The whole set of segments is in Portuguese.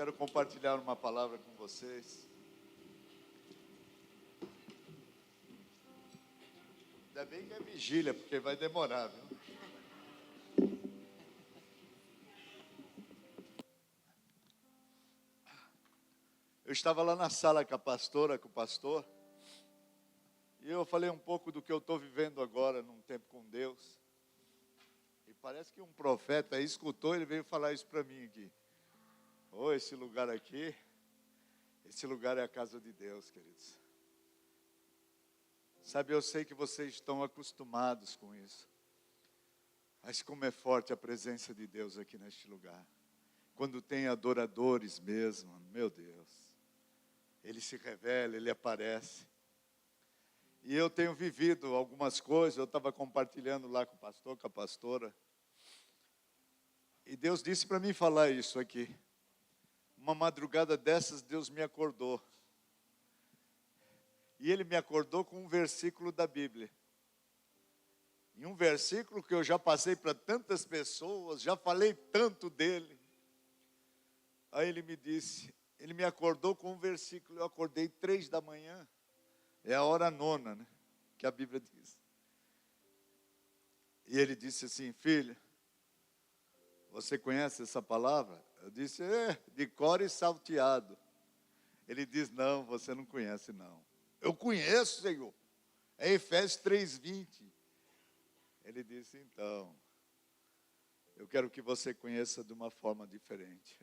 quero compartilhar uma palavra com vocês. Ainda bem que é vigília, porque vai demorar, viu? Eu estava lá na sala com a pastora, com o pastor, e eu falei um pouco do que eu estou vivendo agora, num tempo com Deus. E parece que um profeta escutou, ele veio falar isso para mim aqui. Esse lugar aqui, esse lugar é a casa de Deus, queridos. Sabe, eu sei que vocês estão acostumados com isso. Mas como é forte a presença de Deus aqui neste lugar. Quando tem adoradores mesmo, meu Deus. Ele se revela, Ele aparece. E eu tenho vivido algumas coisas, eu estava compartilhando lá com o pastor, com a pastora. E Deus disse para mim falar isso aqui. Uma madrugada dessas, Deus me acordou. E Ele me acordou com um versículo da Bíblia. E um versículo que eu já passei para tantas pessoas, já falei tanto dele. Aí Ele me disse, Ele me acordou com um versículo, eu acordei 3 da manhã. É a hora 9, né? Que a Bíblia diz. E Ele disse assim, filho, você conhece essa palavra? Eu disse, de cor e salteado. Ele diz, não, você não conhece não. Eu conheço, Senhor. É Efésios 3:20. Ele disse, então, eu quero que você conheça de uma forma diferente.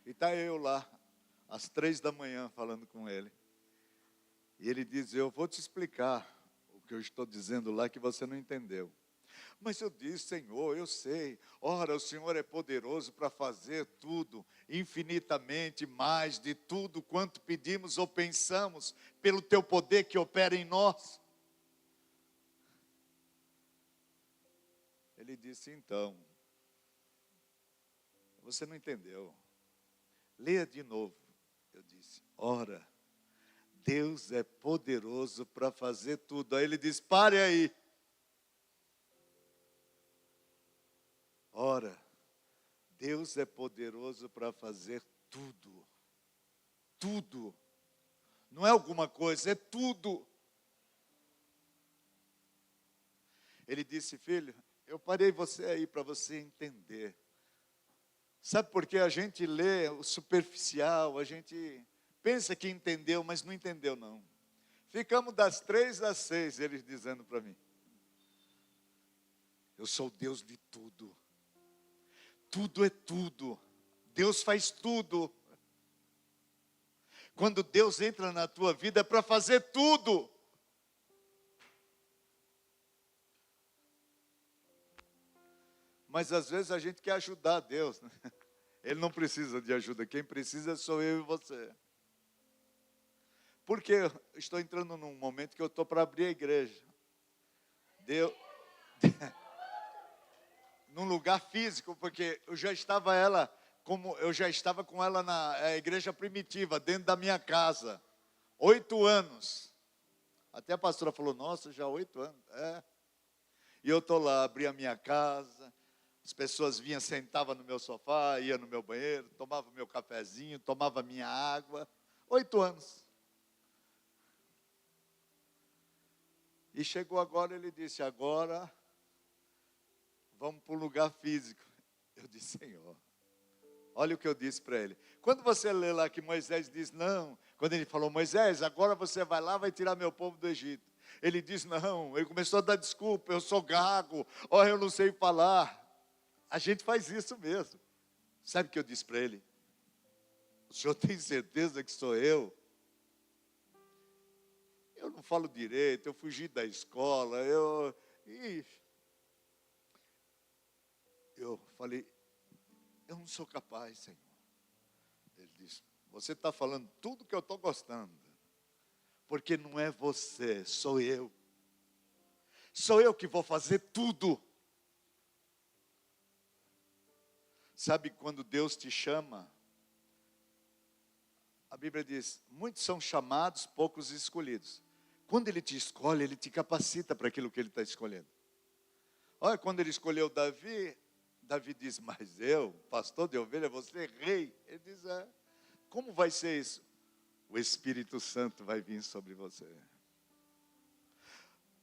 E está eu lá, às 3 da manhã, falando com ele. E ele diz, eu vou te explicar o que eu estou dizendo lá que você não entendeu. Mas eu disse, Senhor, eu sei. Ora, o Senhor é poderoso para fazer tudo, infinitamente mais de tudo quanto pedimos ou pensamos, pelo teu poder que opera em nós. Ele disse, então, você não entendeu. Leia de novo. Eu disse, ora, Deus é poderoso para fazer tudo. Aí ele disse, pare aí. Ora, Deus é poderoso para fazer tudo. Tudo. Não é alguma coisa, é tudo. Ele disse, filho, eu parei você aí para você entender. Sabe por que a gente lê o superficial, a gente pensa que entendeu, mas não entendeu não. Ficamos das 3 às 6, eles dizendo para mim. Eu sou o Deus de tudo. Tudo é tudo. Deus faz tudo. Quando Deus entra na tua vida é para fazer tudo. Mas às vezes a gente quer ajudar Deus, né? Ele não precisa de ajuda. Quem precisa sou eu e você. Porque eu estou entrando num momento que eu estou para abrir a igreja. Deus... num lugar físico, porque eu já estava com ela na igreja primitiva, dentro da minha casa, 8 anos. Até a pastora falou, nossa, já 8 anos. E eu estou lá, abri a minha casa, as pessoas vinham, sentavam no meu sofá, iam no meu banheiro, tomavam meu cafezinho, tomavam minha água. 8 anos. E chegou agora, ele disse, agora vamos para um lugar físico. Eu disse, Senhor, olha o que eu disse para ele. Quando você lê lá que Moisés diz, não, quando ele falou, Moisés, agora você vai lá, vai tirar meu povo do Egito. Ele diz, não, ele começou a dar desculpa, eu sou gago, eu não sei falar. A gente faz isso mesmo. Sabe o que eu disse para ele? O senhor tem certeza que sou eu? Eu não falo direito, eu fugi da escola, eu falei, eu não sou capaz, Senhor. Ele disse, você está falando tudo que eu estou gostando, porque não é você, sou eu. Sou eu que vou fazer tudo. Sabe quando Deus te chama? A Bíblia diz, muitos são chamados, poucos escolhidos. Quando Ele te escolhe, Ele te capacita para aquilo que Ele está escolhendo. Olha, quando Ele escolheu Davi, Davi diz, mas eu, pastor de ovelha, você rei. Ele diz, como vai ser isso? O Espírito Santo vai vir sobre você.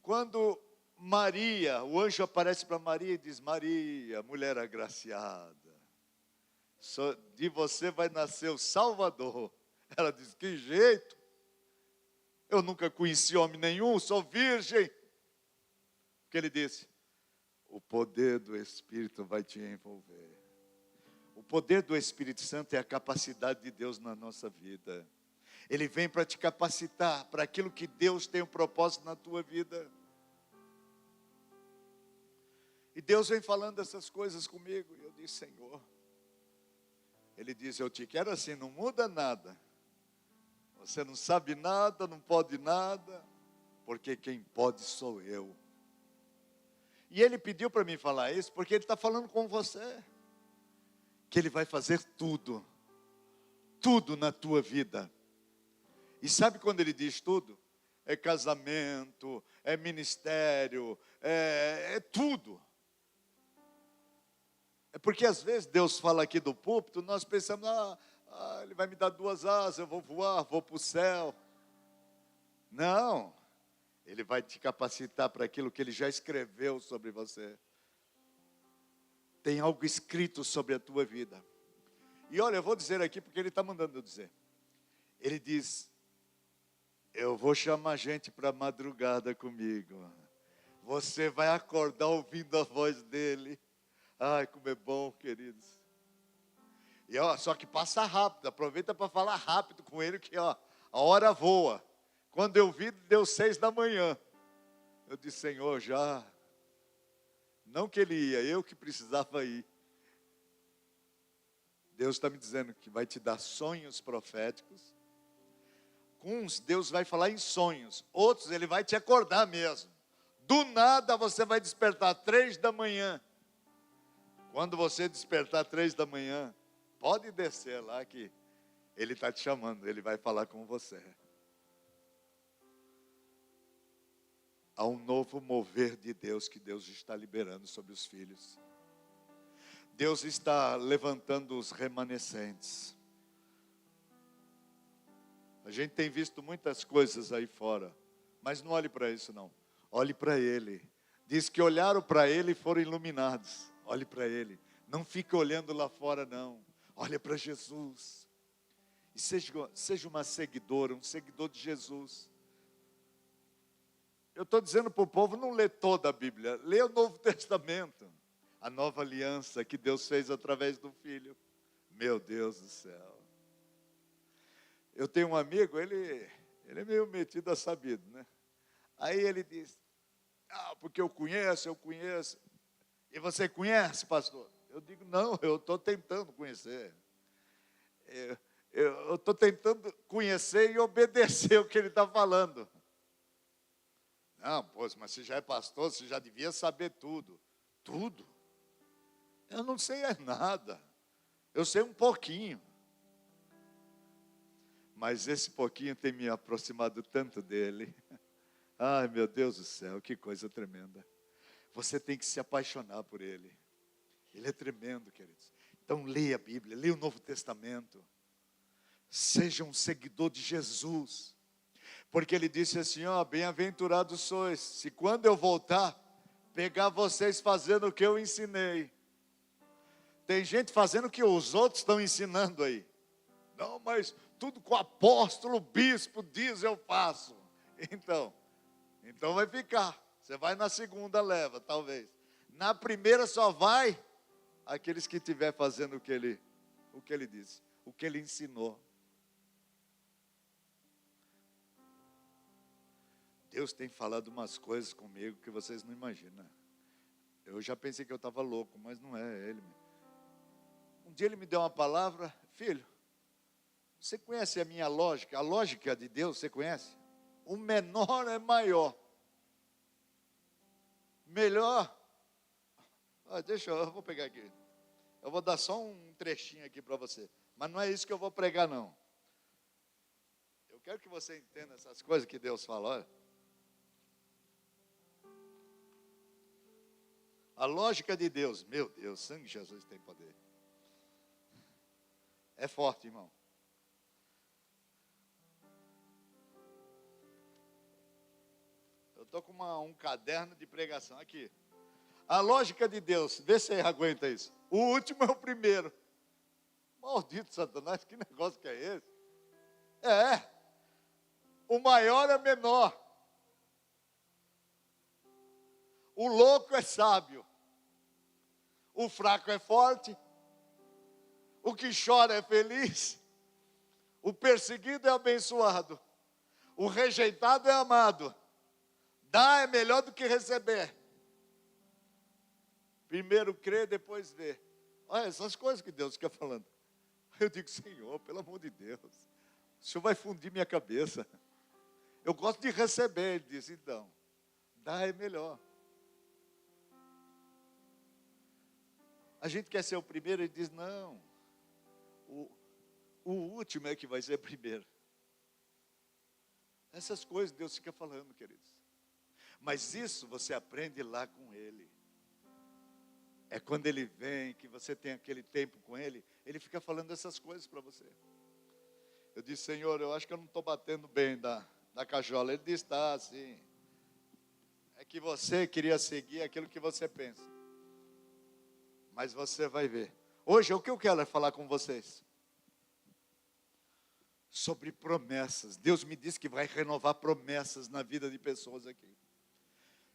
Quando Maria, o anjo aparece para Maria e diz, Maria, mulher agraciada, de você vai nascer o Salvador. Ela diz, que jeito? Eu nunca conheci homem nenhum, sou virgem. Porque ele disse, o poder do Espírito vai te envolver. O poder do Espírito Santo é a capacidade de Deus na nossa vida. Ele vem para te capacitar para aquilo que Deus tem um propósito na tua vida. E Deus vem falando essas coisas comigo. E eu disse, Senhor. Ele diz, eu te quero assim, não muda nada. Você não sabe nada, não pode nada, porque quem pode sou eu. E ele pediu para mim falar isso, porque ele está falando com você. Que ele vai fazer tudo. Tudo na tua vida. E sabe quando ele diz tudo? É casamento, é ministério, é tudo. É porque às vezes Deus fala aqui do púlpito, nós pensamos, ele vai me dar 2 asas, eu vou voar, vou para o céu. Não, ele vai te capacitar para aquilo que ele já escreveu sobre você. Tem algo escrito sobre a tua vida. E olha, eu vou dizer aqui porque ele está mandando eu dizer. Ele diz, eu vou chamar gente para madrugada comigo. Você vai acordar ouvindo a voz dele. Ai, como é bom, queridos. E só que passa rápido, aproveita para falar rápido com ele, que a hora voa. Quando eu vi, deu 6 da manhã. Eu disse, Senhor, já. Não que ele ia, eu que precisava ir. Deus está me dizendo que vai te dar sonhos proféticos. Com uns, Deus vai falar em sonhos. Outros, Ele vai te acordar mesmo. Do nada, você vai despertar 3 da manhã. Quando você despertar 3 da manhã, pode descer lá que Ele está te chamando. Ele vai falar com você. Há um novo mover de Deus que Deus está liberando sobre os filhos. Deus está levantando os remanescentes. A gente tem visto muitas coisas aí fora, mas não olhe para isso não. Olhe para Ele. Diz que olharam para Ele e foram iluminados. Olhe para Ele. Não fique olhando lá fora não. Olha para Jesus. E seja uma seguidora, um seguidor de Jesus. Eu estou dizendo para o povo, não lê toda a Bíblia. Lê o Novo Testamento. A nova aliança que Deus fez através do Filho. Meu Deus do céu. Eu tenho um amigo, ele é meio metido a sabido, né? Aí ele diz, porque eu conheço. E você conhece, pastor? Eu digo, não, eu estou tentando conhecer. Eu estou tentando conhecer e obedecer o que ele está falando. Não, mas você já é pastor, você já devia saber tudo. Tudo? Eu não sei nada. Eu sei um pouquinho. Mas esse pouquinho tem me aproximado tanto dele. Ai, meu Deus do céu, que coisa tremenda. Você tem que se apaixonar por ele. Ele é tremendo, queridos. Então leia a Bíblia, leia o Novo Testamento. Seja um seguidor de Jesus. Porque ele disse assim, bem-aventurados sois, se quando eu voltar, pegar vocês fazendo o que eu ensinei. Tem gente fazendo o que os outros estão ensinando aí. Não, mas tudo que o apóstolo, o bispo diz, eu faço. Então vai ficar. Você vai na segunda leva, talvez. Na primeira só vai aqueles que estiver fazendo o que ele disse, o que ele ensinou. Deus tem falado umas coisas comigo que vocês não imaginam. Eu já pensei que eu estava louco, mas não é ele. Um dia ele me deu uma palavra, filho, você conhece a minha lógica? A lógica de Deus, você conhece? O menor é maior. Melhor. Eu vou pegar aqui. Eu vou dar só um trechinho aqui para você. Mas não é isso que eu vou pregar, não. Eu quero que você entenda essas coisas que Deus fala. Olha. A lógica de Deus, meu Deus, o sangue de Jesus tem poder. É forte, irmão. Eu estou com um caderno de pregação aqui. A lógica de Deus, vê se você aguenta isso. O último é o primeiro. Maldito Satanás, que negócio que é esse? O maior é menor. O louco é sábio. O fraco é forte. O que chora é feliz. O perseguido é abençoado. O rejeitado é amado. Dar é melhor do que receber. Primeiro crê, depois vê. Olha, essas coisas que Deus fica falando. Eu digo, Senhor, pelo amor de Deus, o Senhor vai fundir minha cabeça. Eu gosto de receber. Ele diz, então, dar é melhor. A gente quer ser o primeiro, ele diz, não. O último é que vai ser primeiro. Essas coisas Deus fica falando, queridos. Mas isso você aprende lá com Ele. É quando Ele vem, que você tem aquele tempo com Ele, Ele fica falando essas coisas para você. Eu disse, Senhor, eu acho que eu não estou batendo bem da cajola. Ele disse, tá, sim. É que você queria seguir aquilo que você pensa. Mas você vai ver. Hoje, o que eu quero é falar com vocês sobre promessas. Deus me disse que vai renovar promessas na vida de pessoas aqui.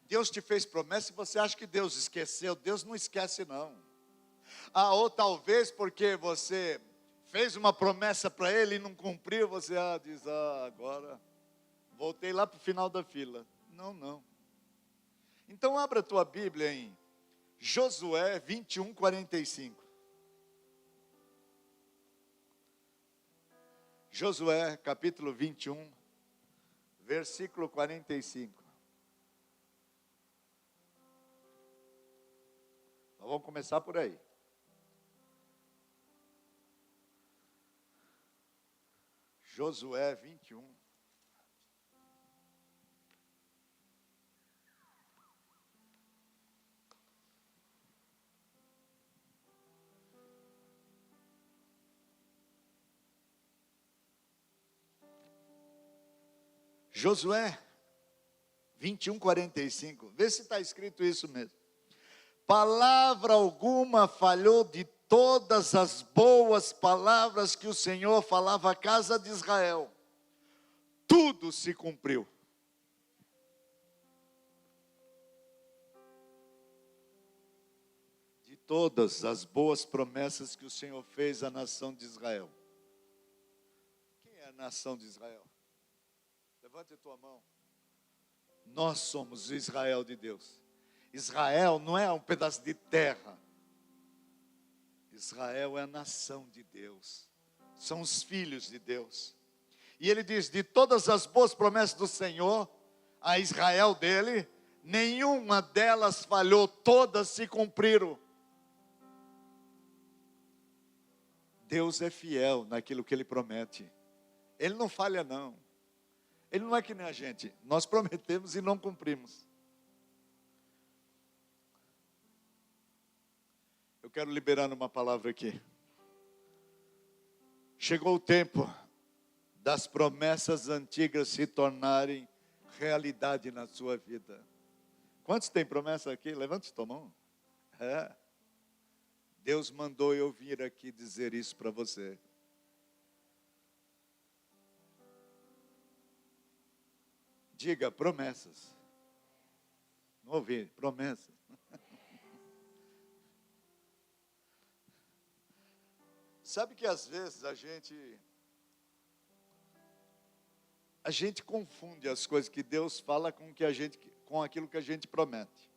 Deus te fez promessa e você acha que Deus esqueceu. Deus não esquece, não. Ou talvez porque você fez uma promessa para Ele e não cumpriu, você diz, agora voltei lá para o final da fila. Não. Então abra a tua Bíblia em Josué 21, 45. Josué, capítulo 21, versículo 45. Nós vamos começar por aí. Josué 21. Josué 21, 45. Vê se está escrito isso mesmo. Palavra alguma falhou de todas as boas palavras que o Senhor falava à casa de Israel. Tudo se cumpriu. De todas as boas promessas que o Senhor fez à nação de Israel. Quem é a nação de Israel? Levante a tua mão. Nós somos o Israel de Deus. Israel não é um pedaço de terra. Israel é a nação de Deus. São os filhos de Deus. E ele diz, de todas as boas promessas do Senhor a Israel dele, nenhuma delas falhou, todas se cumpriram. Deus é fiel naquilo que Ele promete. Ele não falha, não. Ele não é que nem a gente. Nós prometemos e não cumprimos. Eu quero liberar uma palavra aqui. Chegou o tempo das promessas antigas se tornarem realidade na sua vida. Quantos têm promessa aqui? Levante sua mão. Deus mandou eu vir aqui dizer isso para você. Diga promessas. Não ouvi, promessas. Sabe que às vezes a gente confunde as coisas que Deus fala com aquilo que a gente promete.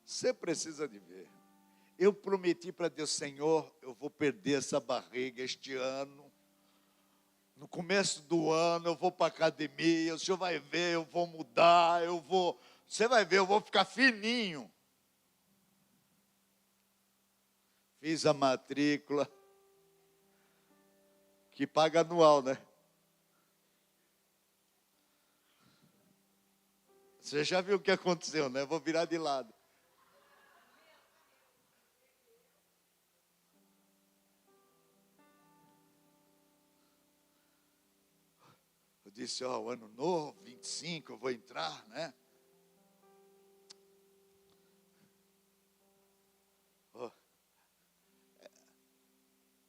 Você precisa de ver. Eu prometi para Deus, Senhor, eu vou perder essa barriga este ano. No começo do ano eu vou para a academia, o Senhor vai ver, eu vou mudar, você vai ver, eu vou ficar fininho. Fiz a matrícula, que paga anual, né? Você já viu o que aconteceu, né? Vou virar de lado. disse, ó, o ano novo, 25, eu vou entrar, né? Ó,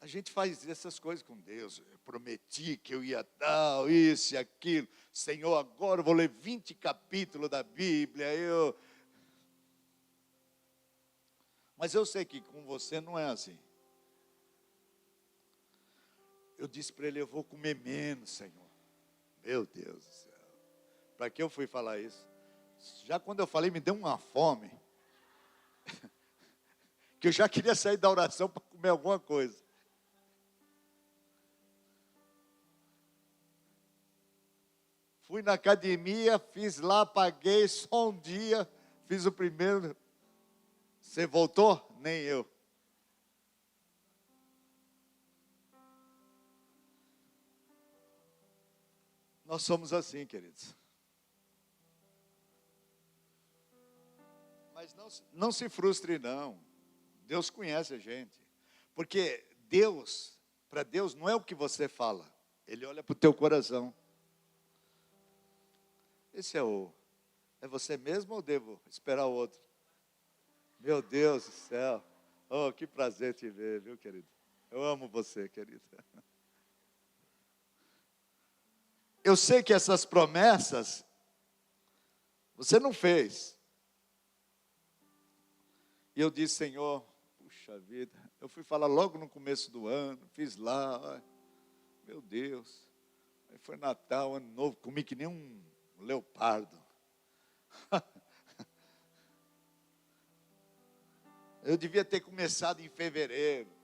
a gente faz essas coisas com Deus. Eu prometi que eu ia dar isso e aquilo. Senhor, agora eu vou ler 20 capítulos da Bíblia. Mas eu sei que com você não é assim. Eu disse para ele, eu vou comer menos, Senhor. Meu Deus do céu. Para que eu fui falar isso? Já quando eu falei, me deu uma fome. Que eu já queria sair da oração para comer alguma coisa. Fui na academia, fiz lá, paguei só um dia. Fiz o primeiro. Você voltou? Nem eu. Nós somos assim, queridos. Mas não se frustre, não. Deus conhece a gente. Porque Deus, para Deus, não é o que você fala. Ele olha para o teu coração. Esse é você mesmo ou devo esperar o outro? Meu Deus do céu. Oh, que prazer te ver, viu, querido? Eu amo você, querido. Eu sei que essas promessas você não fez. E eu disse, Senhor, puxa vida, eu fui falar logo no começo do ano, fiz lá, ó, meu Deus. Aí foi Natal, Ano Novo, comi que nem um leopardo. Eu devia ter começado em fevereiro.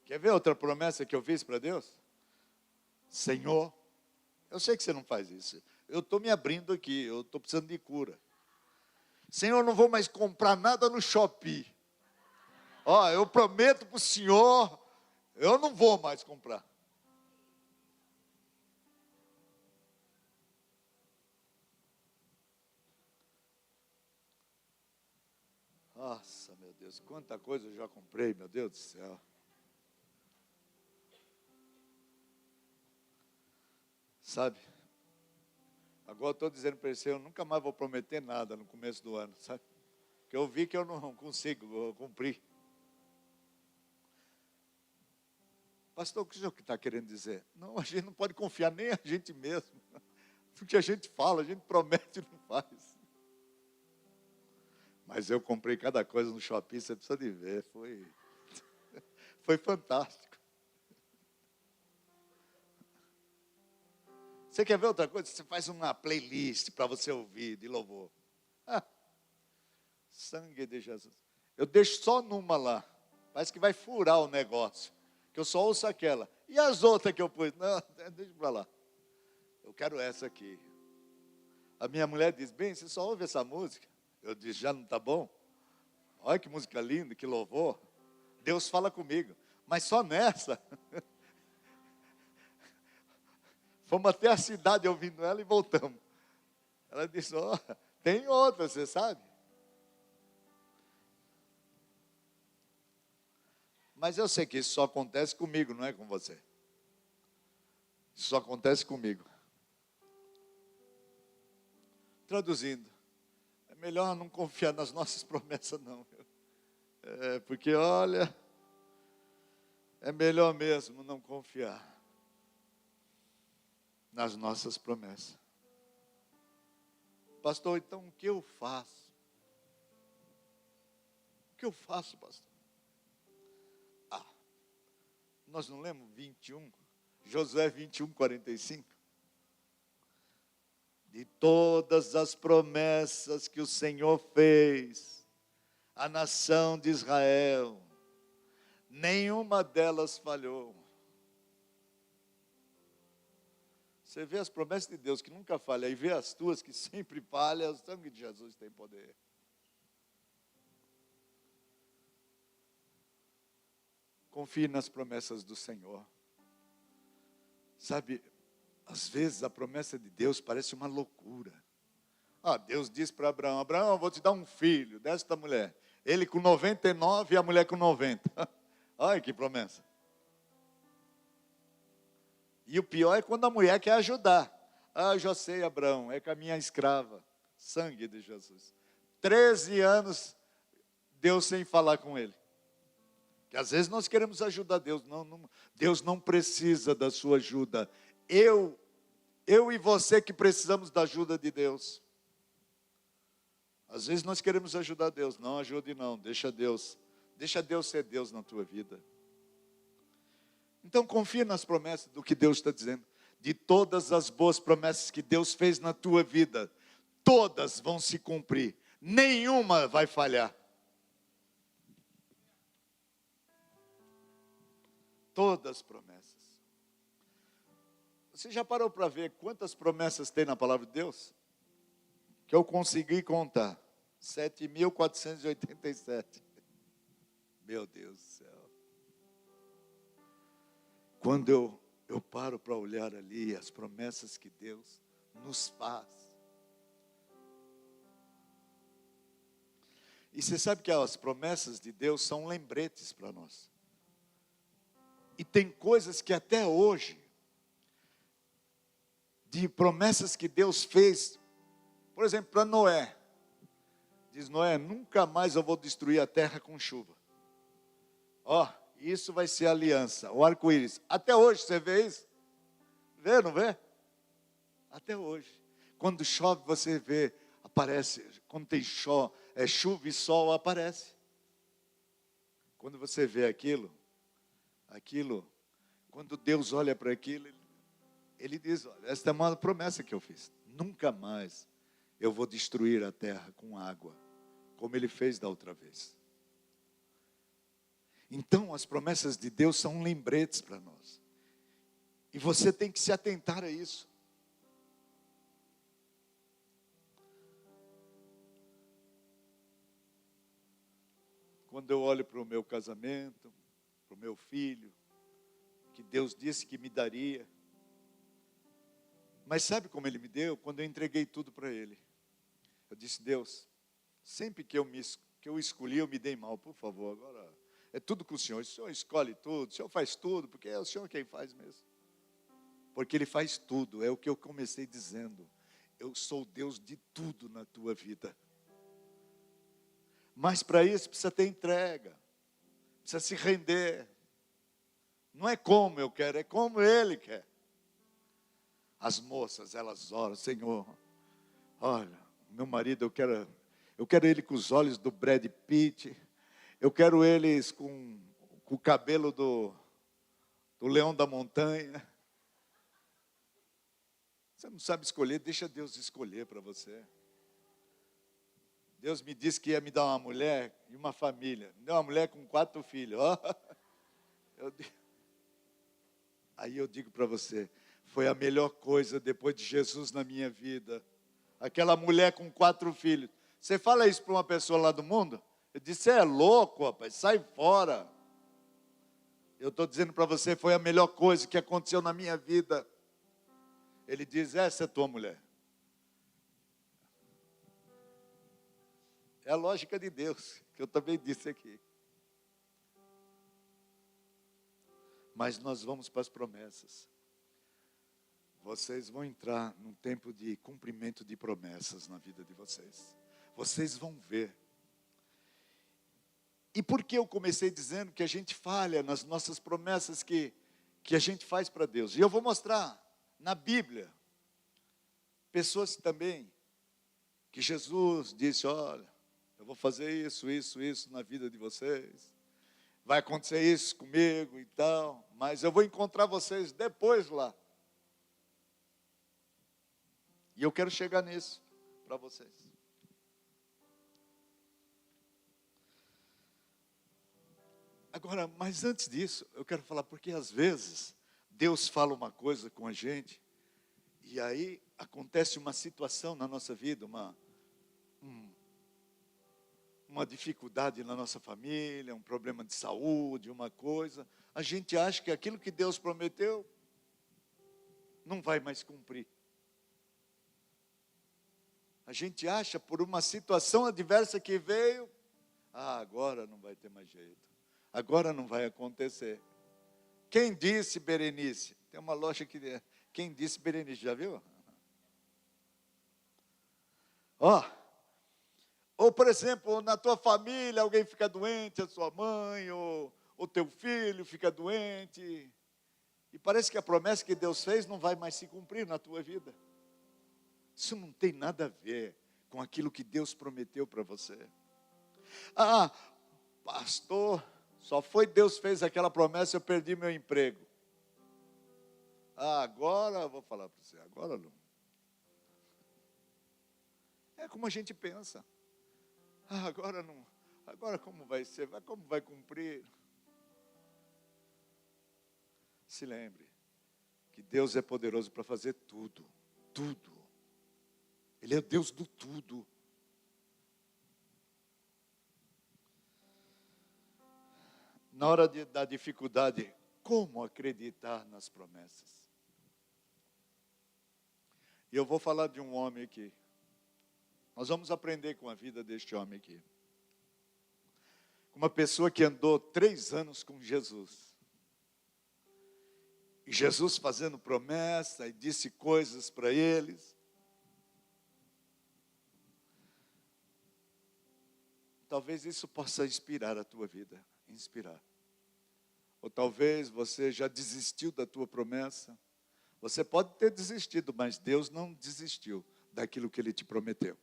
Quer ver outra promessa que eu fiz para Deus? Senhor, eu sei que você não faz isso. Eu estou me abrindo aqui, eu estou precisando de cura. Senhor, eu não vou mais comprar nada no Shopee. Ó, eu prometo para o Senhor, eu não vou mais comprar. Nossa, meu Deus, quanta coisa eu já comprei, meu Deus do céu. Sabe? Agora eu estou dizendo para ele, eu nunca mais vou prometer nada no começo do ano, sabe? Porque eu vi que eu não consigo cumprir. Pastor, o que o senhor está querendo dizer? Não, a gente não pode confiar nem a gente mesmo. O que a gente fala, a gente promete e não faz. Mas eu comprei cada coisa no shopping, você precisa de ver, foi fantástico. Você quer ver outra coisa? Você faz uma playlist para você ouvir de louvor. Sangue de Jesus. Eu deixo só numa lá. Parece que vai furar o negócio. Que eu só ouço aquela. E as outras que eu pus? Não, deixa para lá. Eu quero essa aqui. A minha mulher diz, bem, você só ouve essa música? Eu disse, já não está bom? Olha que música linda, que louvor. Deus fala comigo. Mas só nessa. Fomos até a cidade ouvindo ela e voltamos. Ela disse, ó, tem outra, você sabe? Mas eu sei que isso só acontece comigo, não é com você. Isso só acontece comigo. Traduzindo, é melhor não confiar nas nossas promessas, não. Porque, olha, é melhor mesmo não confiar nas nossas promessas. Pastor, então o que eu faço? O que eu faço, pastor? Nós não lemos 21, Josué 21, 45? De todas as promessas que o Senhor fez à nação de Israel, nenhuma delas falhou. Você vê as promessas de Deus que nunca falham, e vê as tuas que sempre falham, o sangue de Jesus tem poder. Confie nas promessas do Senhor. Sabe, às vezes a promessa de Deus parece uma loucura. Deus disse para Abraão, Abraão, eu vou te dar um filho desta mulher. Ele com 99 e a mulher com 90. Olha que promessa. E o pior é quando a mulher quer ajudar. Ah, já sei, Abraão, é com a minha escrava. Sangue de Jesus. 13 anos, Deus sem falar com ele. Que às vezes nós queremos ajudar Deus. Deus não precisa da sua ajuda. Eu e você que precisamos da ajuda de Deus. Às vezes nós queremos ajudar Deus. Não ajude não, deixa Deus. Deixa Deus ser Deus na tua vida. Então confia nas promessas do que Deus está dizendo. De todas as boas promessas que Deus fez na tua vida, todas vão se cumprir. Nenhuma vai falhar. Todas as promessas. Você já parou para ver quantas promessas tem na palavra de Deus? Que eu consegui contar. 7.487. Meu Deus do céu. Quando eu paro para olhar ali as promessas que Deus nos faz. E você sabe que as promessas de Deus são lembretes para nós. E tem coisas que até hoje, de promessas que Deus fez, por exemplo, para Noé. Diz Noé, nunca mais eu vou destruir a terra com chuva. Ó, isso vai ser aliança, o arco-íris. Até hoje você vê isso? Vê, não vê? Até hoje. Quando chove você vê, aparece. Quando tem chuva e sol, aparece. Quando você vê aquilo, quando Deus olha para aquilo, Ele diz, olha, esta é uma promessa que eu fiz. Nunca mais eu vou destruir a terra com água, como Ele fez da outra vez. Então, as promessas de Deus são lembretes para nós. E você tem que se atentar a isso. Quando eu olho para o meu casamento, para o meu filho, que Deus disse que me daria. Mas sabe como Ele me deu? Quando eu entreguei tudo para Ele. Eu disse, Deus, sempre que eu escolhi, eu me dei mal, por favor, agora é tudo com o Senhor escolhe tudo, o Senhor faz tudo, porque é o Senhor quem faz mesmo. Porque Ele faz tudo, é o que eu comecei dizendo. Eu sou Deus de tudo na tua vida. Mas para isso precisa ter entrega, precisa se render. Não é como eu quero, é como Ele quer. As moças, elas oram, Senhor, olha, meu marido, eu quero ele com os olhos do Brad Pitt, eu quero eles com o cabelo do leão da montanha. Você não sabe escolher, deixa Deus escolher para você. Deus me disse que ia me dar uma mulher e uma família. Me deu uma mulher com 4 filhos. Aí eu digo para você, foi a melhor coisa depois de Jesus na minha vida. Aquela mulher com 4 filhos. Você fala isso para uma pessoa lá do mundo? Eu disse, você é louco, rapaz, sai fora. Eu estou dizendo para você, foi a melhor coisa que aconteceu na minha vida. Ele diz, essa é tua mulher. É a lógica de Deus, que eu também disse aqui. Mas nós vamos para as promessas. Vocês vão entrar num tempo de cumprimento de promessas na vida de vocês. Vocês vão ver. E por que eu comecei dizendo que a gente falha nas nossas promessas que a gente faz para Deus? E eu vou mostrar na Bíblia, pessoas também, que Jesus disse, olha, eu vou fazer isso na vida de vocês. Vai acontecer isso comigo e tal, mas eu vou encontrar vocês depois lá. E eu quero chegar nisso para vocês. Agora, mas antes disso, eu quero falar, porque às vezes Deus fala uma coisa com a gente, e aí acontece uma situação na nossa vida, uma dificuldade na nossa família, um problema de saúde, uma coisa. A gente acha que aquilo que Deus prometeu não vai mais cumprir. A gente acha por uma situação adversa que veio, agora não vai ter mais jeito. Agora não vai acontecer. Quem disse, Berenice? Tem uma loja que, quem disse, Berenice, já viu? Ó, ou por exemplo, na tua família, alguém fica doente, a sua mãe, ou o teu filho fica doente, e parece que a promessa que Deus fez não vai mais se cumprir na tua vida. Isso não tem nada a ver com aquilo que Deus prometeu para você. Ah, pastor, só foi Deus fez aquela promessa, eu perdi meu emprego. Ah, agora, vou falar para você, agora não. É como a gente pensa. Ah, agora não, agora como vai ser, como vai cumprir? Se lembre que Deus é poderoso para fazer tudo, tudo. Ele é o Deus do tudo. Na hora da dificuldade, como acreditar nas promessas? E eu vou falar de um homem aqui. Nós vamos aprender com a vida deste homem aqui. Uma pessoa que andou 3 anos com Jesus. E Jesus fazendo promessa e disse coisas para eles. Talvez isso possa inspirar a tua vida. Inspirar. Ou talvez você já desistiu da tua promessa. Você pode ter desistido, mas Deus não desistiu daquilo que Ele te prometeu.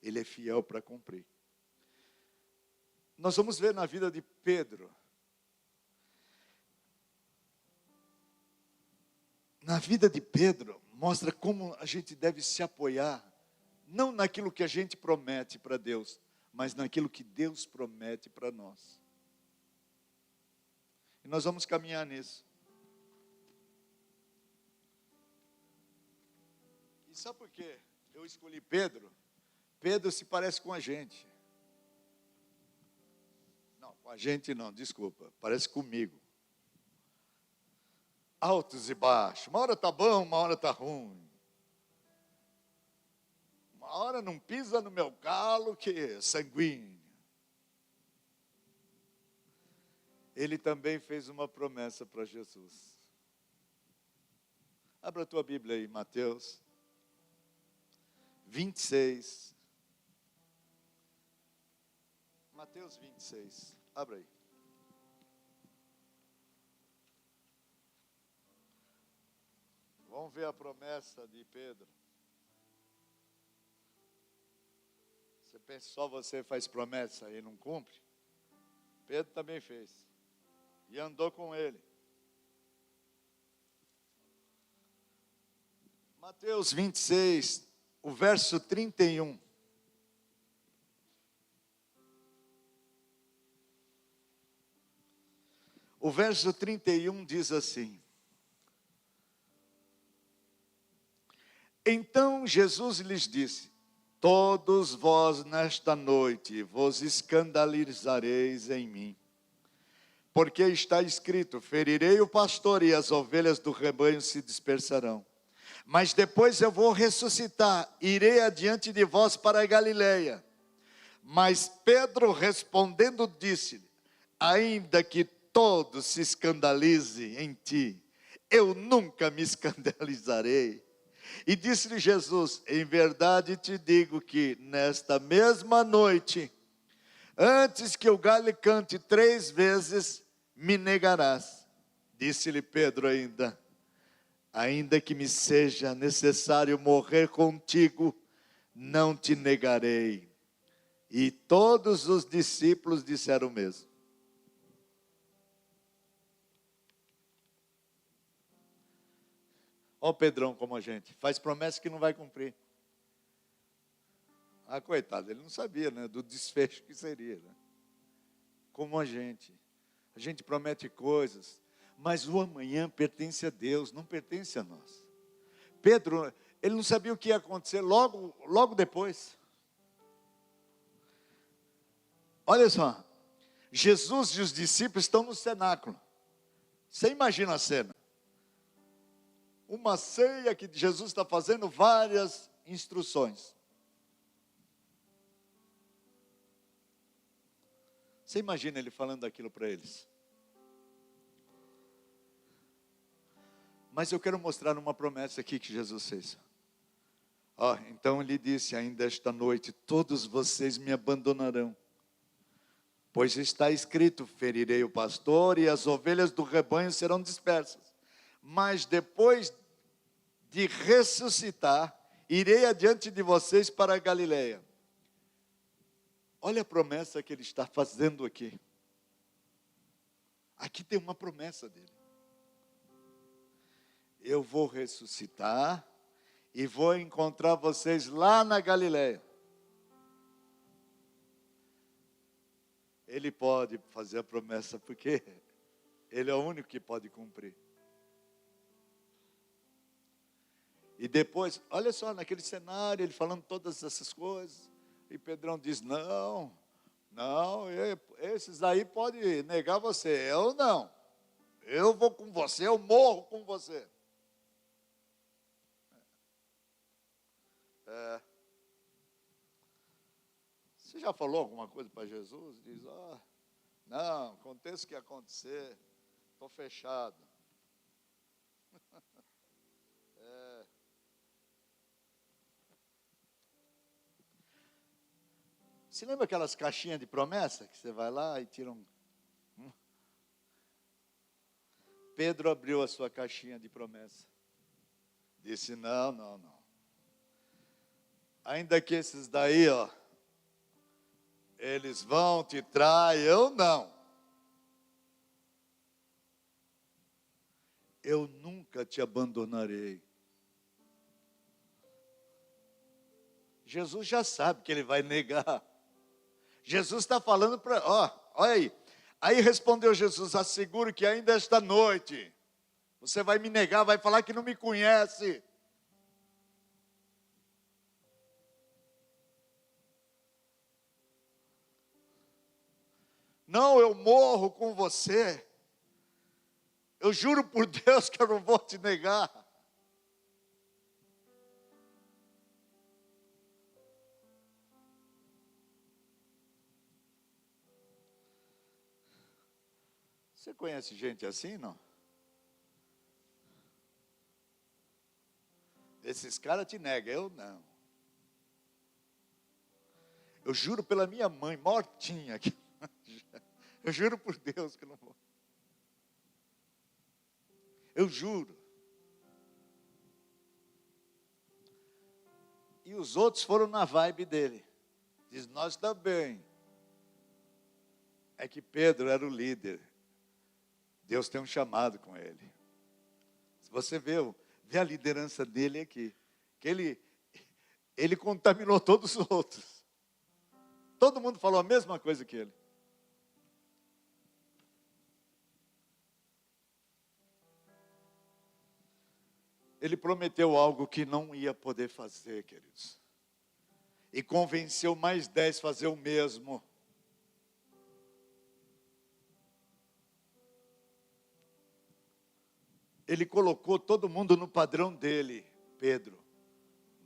Ele é fiel para cumprir. Nós vamos ver na vida de Pedro. Na vida de Pedro, mostra como a gente deve se apoiar, não naquilo que a gente promete para Deus, mas naquilo que Deus promete para nós. E nós vamos caminhar nisso. E sabe por quê? Eu escolhi Pedro. Pedro se parece com a gente. Não, com a gente não, desculpa. Parece comigo. Altos e baixos. Uma hora está bom, uma hora está ruim. Uma hora não pisa no meu calo, que é sanguíneo. Ele também fez uma promessa para Jesus. Abra a tua Bíblia aí, Mateus 26. Mateus 26. Abra aí. Vamos ver a promessa de Pedro. Você pensa só você faz promessa e não cumpre? Pedro também fez. E andou com ele. Mateus 26, o verso 31. O verso 31 diz assim: Então Jesus lhes disse: Todos vós nesta noite vos escandalizareis em mim, porque está escrito: ferirei o pastor e as ovelhas do rebanho se dispersarão. Mas depois eu vou ressuscitar, irei adiante de vós para a Galileia. Mas Pedro respondendo disse-lhe: ainda que todos se escandalizem em ti, eu nunca me escandalizarei. E disse-lhe Jesus: em verdade te digo que nesta mesma noite, antes que o galho cante 3 vezes, me negarás. Disse-lhe Pedro ainda que me seja necessário morrer contigo, não te negarei. E todos os discípulos disseram o mesmo. Ó Pedrão como a gente, faz promessa que não vai cumprir. Ah, coitado, ele não sabia, né, do desfecho que seria, né? Como a gente promete coisas, mas o amanhã pertence a Deus, não pertence a nós. Pedro, ele não sabia o que ia acontecer logo depois. Olha só, Jesus e os discípulos estão no cenáculo. Você imagina a cena? Uma ceia que Jesus está fazendo várias instruções. Você imagina ele falando aquilo para eles? Mas eu quero mostrar uma promessa aqui que Jesus fez. Então ele disse: ainda esta noite todos vocês me abandonarão. Pois está escrito: ferirei o pastor e as ovelhas do rebanho serão dispersas. Mas depois de ressuscitar, irei adiante de vocês para a Galileia. Olha a promessa que ele está fazendo aqui. Aqui tem uma promessa dele. Eu vou ressuscitar e vou encontrar vocês lá na Galileia. Ele pode fazer a promessa porque ele é o único que pode cumprir. E depois, olha só, naquele cenário, ele falando todas essas coisas, e Pedrão diz: não, esses aí podem negar você, eu não. Eu vou com você, eu morro com você. Você já falou alguma coisa para Jesus? Diz: não, aconteça o que acontecer, estou fechado. Você lembra aquelas caixinhas de promessa que você vai lá e tira um... Pedro abriu a sua caixinha de promessa. Disse: não. Ainda que esses daí, eles vão te trair, eu não. Eu nunca te abandonarei. Jesus já sabe que ele vai negar. Jesus está falando para... olha aí. Aí respondeu Jesus: asseguro que ainda esta noite você vai me negar, vai falar que não me conhece. Não, eu morro com você. Eu juro por Deus que eu não vou te negar. Você conhece gente assim, não? Esses caras te negam, eu não. Eu juro pela minha mãe, mortinha aqui. Eu juro por Deus que não vou. Eu juro. E os outros foram na vibe dele. Diz: nós também. É que Pedro era o líder. Deus tem um chamado com ele. Se você vê a liderança dele aqui, que ele contaminou todos os outros. Todo mundo falou a mesma coisa que ele. Ele prometeu algo que não ia poder fazer, queridos. E convenceu mais 10 a fazer o mesmo. Ele colocou todo mundo no padrão dele, Pedro.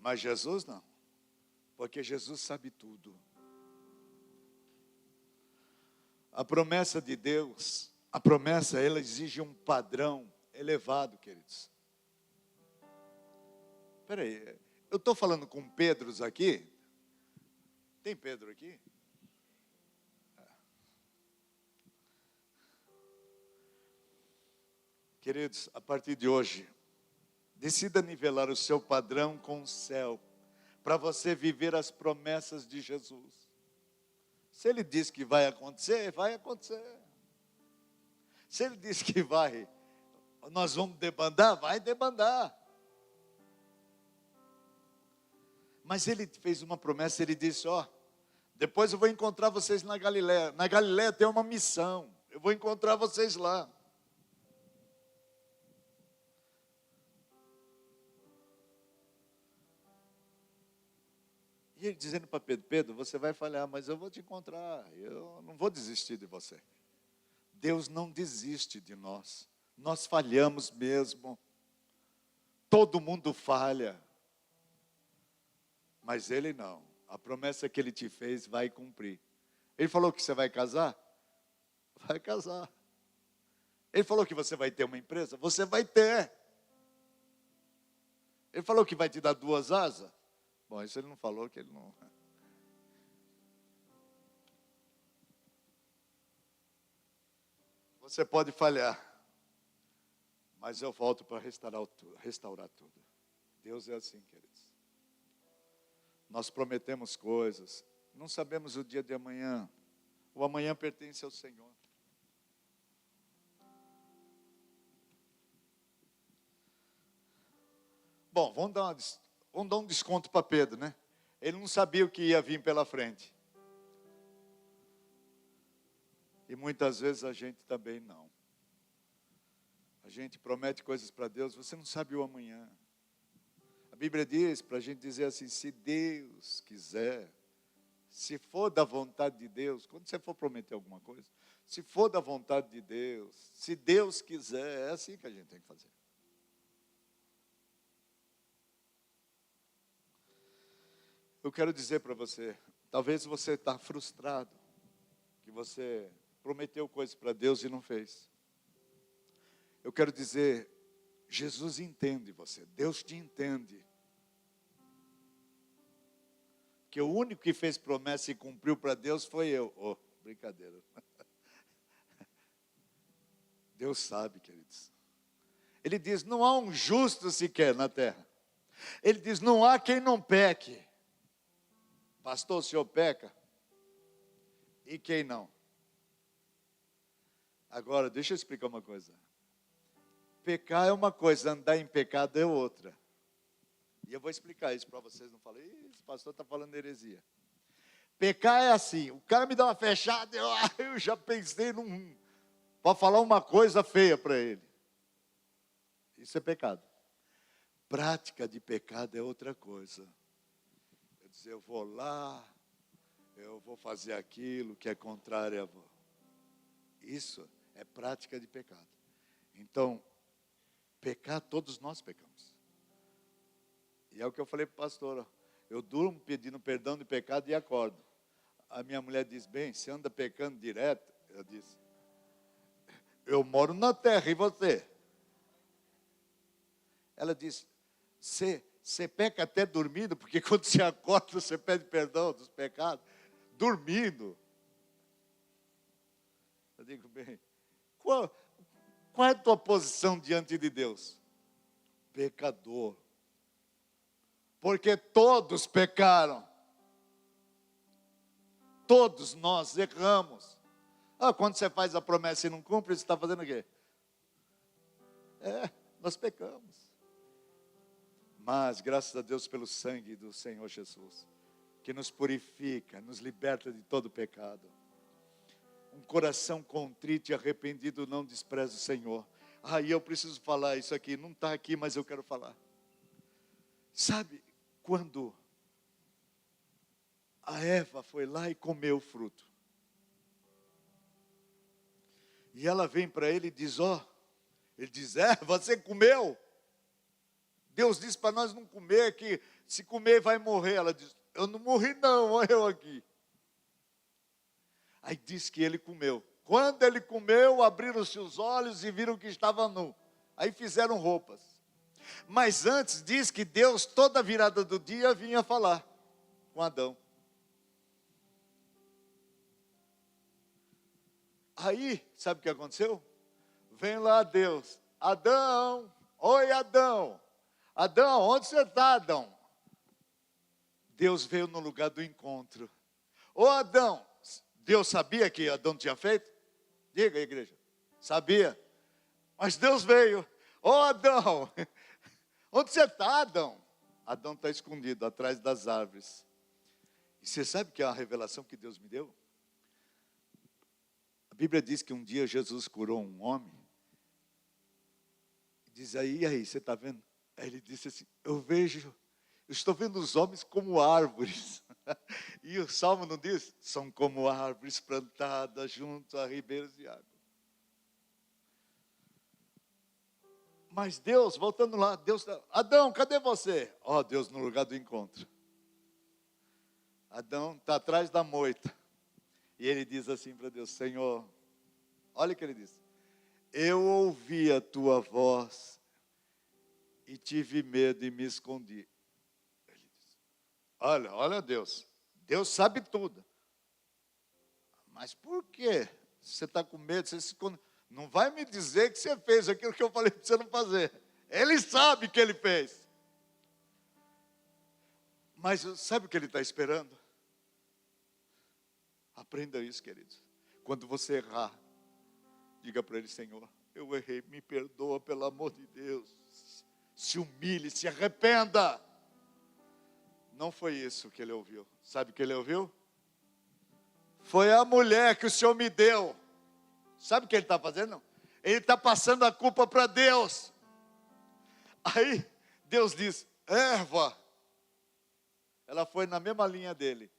Mas Jesus não. Porque Jesus sabe tudo. A promessa de Deus, ela exige um padrão elevado, queridos. Espera aí, eu estou falando com Pedros aqui? Tem Pedro aqui? Queridos, a partir de hoje, decida nivelar o seu padrão com o céu, para você viver as promessas de Jesus. Se ele diz que vai acontecer, vai acontecer. Se ele diz que nós vamos debandar, vai debandar. Mas ele fez uma promessa, ele disse: depois eu vou encontrar vocês na Galileia. Na Galileia tem uma missão, eu vou encontrar vocês lá. E ele dizendo para Pedro: Pedro, você vai falhar, mas eu vou te encontrar, eu não vou desistir de você. Deus não desiste de nós, nós falhamos mesmo, todo mundo falha, mas ele não, a promessa que ele te fez vai cumprir. Ele falou que você vai casar? Vai casar. Ele falou que você vai ter uma empresa? Você vai ter. Ele falou que vai te dar 2 asas? Bom, isso ele não falou, que ele não... Você pode falhar, mas eu volto para restaurar tudo. Deus é assim, queridos. Nós prometemos coisas, não sabemos o dia de amanhã. O amanhã pertence ao Senhor. Bom, vamos dar um desconto para Pedro, né? Ele não sabia o que ia vir pela frente. E muitas vezes a gente também não. A gente promete coisas para Deus, você não sabe o amanhã. A Bíblia diz para a gente dizer assim, se Deus quiser, se for da vontade de Deus, quando você for prometer alguma coisa, se for da vontade de Deus, se Deus quiser, é assim que a gente tem que fazer. Eu quero dizer para você, talvez você está frustrado, que você prometeu coisas para Deus e não fez. Eu quero dizer, Jesus entende você, Deus te entende. Que o único que fez promessa e cumpriu para Deus foi eu. Oh, brincadeira. Deus sabe, queridos. Ele diz, não há um justo sequer na terra. Ele diz, não há quem não peque. Pastor, o senhor peca? E quem não? Agora, deixa eu explicar uma coisa. Pecar é uma coisa, andar em pecado é outra. E eu vou explicar isso para vocês, não falei, esse pastor está falando heresia. Pecar é assim, o cara me dá uma fechada, eu já pensei para falar uma coisa feia para ele. Isso é pecado. Prática de pecado é outra coisa. Quer dizer, eu vou lá, eu vou fazer aquilo que é contrário a... Isso é prática de pecado. Então, pecar, todos nós pecamos. E é o que eu falei para o pastor, eu durmo pedindo perdão de pecado e acordo. A minha mulher diz, bem, você anda pecando direto? Eu disse, eu moro na terra, e você? Ela disse, você peca até dormindo, porque quando você acorda, você pede perdão dos pecados, dormindo. Eu digo, bem, qual é a tua posição diante de Deus? Pecador. Porque todos pecaram. Todos nós erramos. Quando você faz a promessa e não cumpre, você está fazendo o quê? Nós pecamos. Mas, graças a Deus pelo sangue do Senhor Jesus, que nos purifica, nos liberta de todo pecado. Um coração contrito e arrependido não despreza o Senhor. E eu preciso falar isso aqui, não está aqui, mas eu quero falar. Sabe, quando a Eva foi lá e comeu o fruto, e ela vem para ele e diz, ele diz, você comeu? Deus disse para nós não comer, que se comer vai morrer. Ela diz, eu não morri não, olha eu aqui. Aí diz que ele comeu. Quando ele comeu, abriram-se os olhos e viram que estava nu. Aí fizeram roupas. Mas antes diz que Deus, toda virada do dia, vinha falar com Adão. Aí, sabe o que aconteceu? Vem lá Deus. Adão, oi Adão. Adão, onde você está, Adão? Deus veio no lugar do encontro. Ô Adão, Deus sabia que Adão tinha feito? Diga, igreja. Sabia. Mas Deus veio. Ô Adão, onde você está, Adão? Adão está escondido atrás das árvores. E você sabe que é a revelação que Deus me deu? A Bíblia diz que um dia Jesus curou um homem. Diz aí, você está vendo? Aí ele disse assim, eu estou vendo os homens como árvores. E o Salmo não diz? São como árvores plantadas junto a ribeiros de água. Mas Deus, voltando lá, Deus, Adão, cadê você? Deus no lugar do encontro. Adão está atrás da moita. E ele diz assim para Deus, Senhor, olha o que ele diz. Eu ouvi a tua voz e tive medo e me escondi. Ele diz, olha Deus, Deus sabe tudo. Mas por quê? Você está com medo, você se esconde. Não vai me dizer que você fez aquilo que eu falei para você não fazer. Ele sabe que ele fez. Mas sabe o que ele está esperando? Aprenda isso, queridos. Quando você errar, diga para ele, Senhor, eu errei, me perdoa, pelo amor de Deus. Se humilhe, se arrependa. Não foi isso que ele ouviu. Sabe o que ele ouviu? Foi a mulher que o Senhor me deu. Sabe o que ele está fazendo? Ele está passando a culpa para Deus. Aí Deus diz, Eva. Ela foi na mesma linha dele.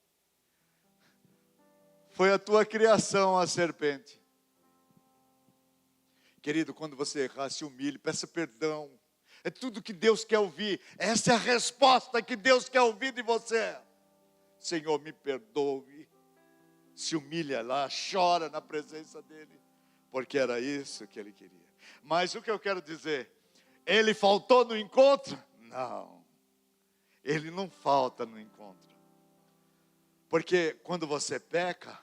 Foi a tua criação, a serpente. Querido, quando você errar, se humilhe, peça perdão. É tudo que Deus quer ouvir. Essa é a resposta que Deus quer ouvir de você. Senhor, me perdoe. Se humilha lá, chora na presença dele. Porque era isso que ele queria. Mas o que eu quero dizer? Ele faltou no encontro? Não. Ele não falta no encontro. Porque quando você peca,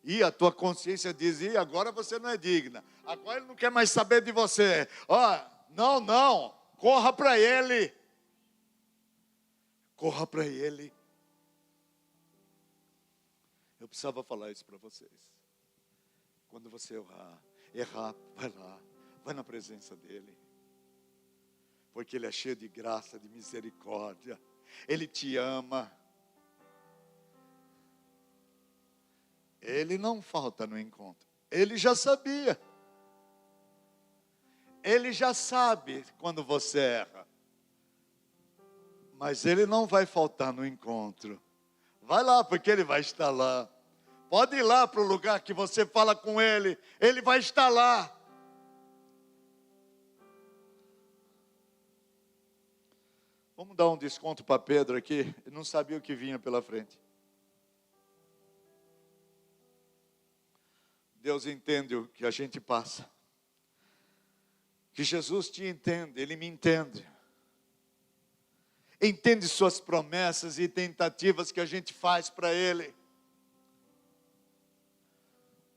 e a tua consciência diz, e agora você não é digna. Agora ele não quer mais saber de você. Não, corra para ele. Corra para ele. Eu precisava falar isso para vocês. Quando você errar, vai lá, vai na presença dele. Porque ele é cheio de graça, de misericórdia. Ele te ama. Ele não falta no encontro. Ele já sabia. Ele já sabe quando você erra. Mas ele não vai faltar no encontro. Vai lá, porque ele vai estar lá. Pode ir lá para o lugar que você fala com ele. Ele vai estar lá. Vamos dar um desconto para Pedro aqui. Ele não sabia o que vinha pela frente. Deus entende o que a gente passa. Que Jesus te entende, Ele me entende. Entende suas promessas e tentativas que a gente faz para Ele.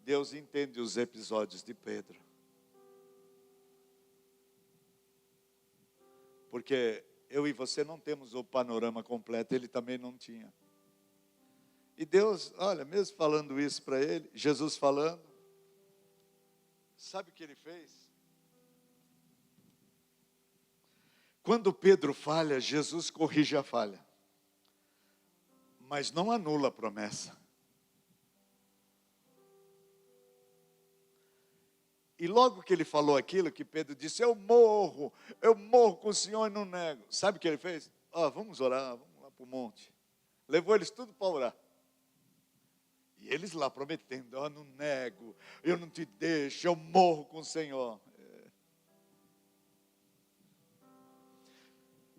Deus entende os episódios de Pedro. Porque eu e você não temos o panorama completo, ele também não tinha. E Deus, olha, mesmo falando isso para ele, Jesus falando, sabe o que ele fez? Quando Pedro falha, Jesus corrige a falha. Mas não anula a promessa. E logo que ele falou aquilo, que Pedro disse, eu morro com o Senhor e não nego. Sabe o que ele fez? Vamos orar, vamos lá para o monte. Levou eles tudo para orar. E eles lá prometendo, não nego, eu não te deixo, eu morro com o Senhor.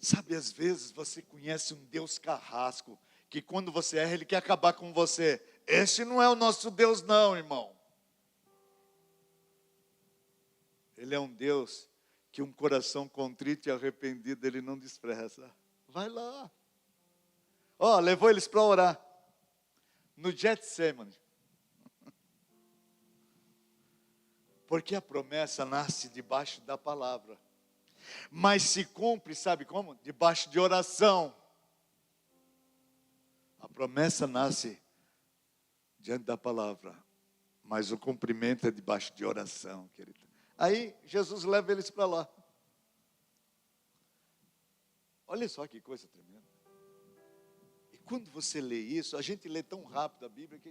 Sabe, às vezes você conhece um Deus carrasco, que quando você erra, Ele quer acabar com você. Esse não é o nosso Deus não, irmão. Ele é um Deus que um coração contrito e arrependido Ele não despreza. Vai lá. Levou eles para orar. No Getsemane. Porque a promessa nasce debaixo da palavra. Mas se cumpre, sabe como? Debaixo de oração. A promessa nasce diante da palavra. Mas o cumprimento é debaixo de oração, querido. Aí Jesus leva eles para lá. Olha só que coisa tremenda. E quando você lê isso, a gente lê tão rápido a Bíblia que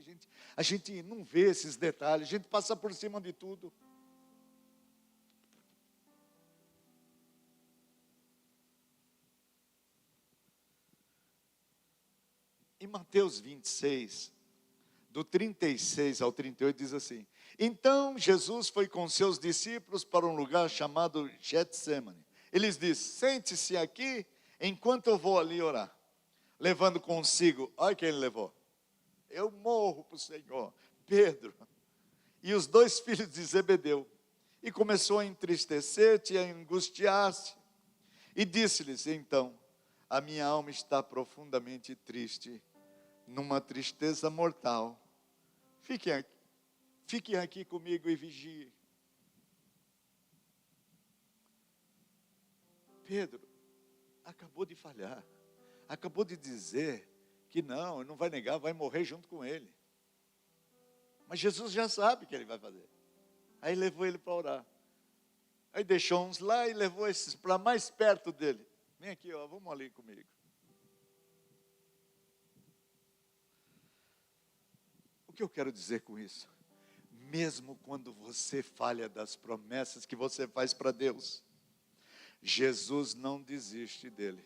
a gente não vê esses detalhes, a gente passa por cima de tudo. Em Mateus 26, do 36 ao 38, diz assim: então Jesus foi com seus discípulos para um lugar chamado Getsemane. Eles disse, sente-se aqui enquanto eu vou ali orar. Levando consigo, olha quem ele levou. Eu morro para o Senhor. Pedro e os 2 filhos de Zebedeu. E começou a entristecer-se e a angustiar-se. E disse-lhes, então, a minha alma está profundamente triste, numa tristeza mortal. Fiquem aqui comigo e vigiem. Pedro acabou de falhar, acabou de dizer que não vai negar, vai morrer junto com ele. Mas Jesus já sabe o que ele vai fazer. Aí levou ele para orar. Aí deixou uns lá e levou esses para mais perto dele. Vem aqui, ó, vamos ali comigo. O que eu quero dizer com isso? Mesmo quando você falha das promessas que você faz para Deus, Jesus não desiste dele.